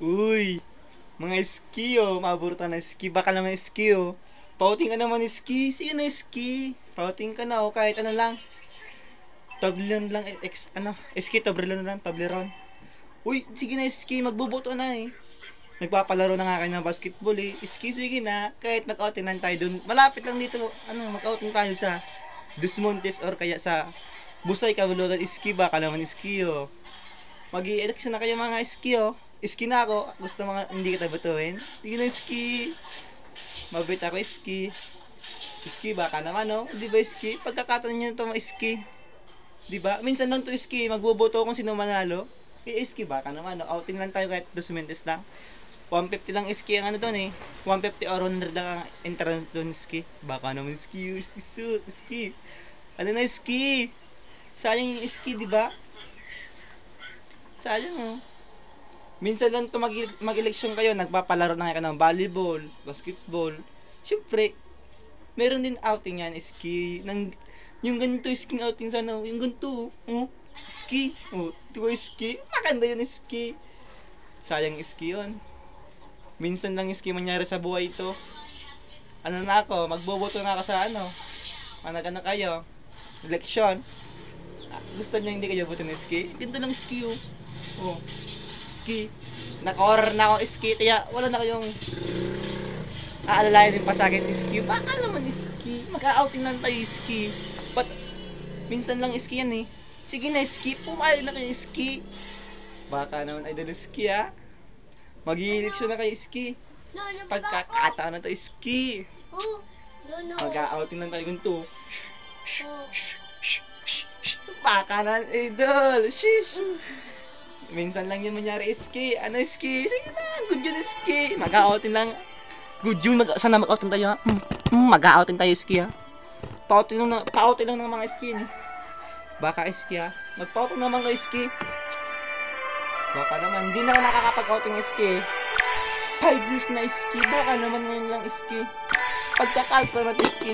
Uy, mga ski oh, maburutan na ski. Baka naman ski oh. Pauting ka naman ski. Sige na ski. Pauting ka na oh, kahit ano lang. Toblerone lang, ski, Toblerone lang, Toblerone. Uy, sige na ski, magbubuto na eh. Nagpapalaro na nga kayo ng basketball eh. Ski, sige na. Kahit mag-outing lang tayo dun. Malapit lang dito, mag-outing tayo sa Dos Montes or kaya sa Busay, Kabulugan. Ski, baka naman ski oh. Mag-i-election na kayo mga ski oh. Ski na ako. Gusto mga hindi kita butuin. Sige na ski. Mabait ako ski. Ski baka naman oh. Di ba ski? Pagkakataon nyo na ito mga ski. Di ba? Minsan lang to ski. Magboboto kung sino manalo. Ski baka naman oh. Outing lang tayo kahit 2 minutes lang. 150 lang ski ang ano doon eh. 150 or 100 lang ang entrance doon ski. Baka naman ski. Ski. Ano na ski? Sayang yung ski di ba? Sayang oh. Minsan lang to mag-eleksyon kayo, nagpapalaro na kayo ng volleyball, basketball. Siyempre, meron din outing yan, ski. Yung ganito, ski outing sana, yung ganito, ski. Diba ski? Maganda yun, ski. Sayang ski yun. Minsan lang ski mangyari sa buhay ito. Ano na ako, magboboto na ako sa Managan na kayo. Eleksyon. Gusto nyo hindi kayo boto ng ski? Ganito lang ski oh. Ski. Naka-order na ako ski, kaya wala na kayong aalalayan din pa sa akin ski. Baka naman ski. Mag-outing lang tayo ski. But, minsan lang ski yan eh. Sige na ski, pumayag na kayo ski. Baka naman idol ski ha. Mag-i-eleksyon na kayo ski. Pagkakataon na tayo ski. Mag-outing lang tayo ganito. Baka naman idol. Shish. Minsan lang yun mangyari ski. Ano ski? Sige na, good yun ski. Mag-outing lang. Good yun, sana mag-outing tayo ha. Mag-outing tayo ski ha. Pa-outing lang ng mga ski eh. Baka ski ha. Mag-outing naman kayo ski. Baka naman, hindi na nakakapag-outing ski. 5 years na ski. Baka naman ngayon lang ski. Pagkakalpa natin ski.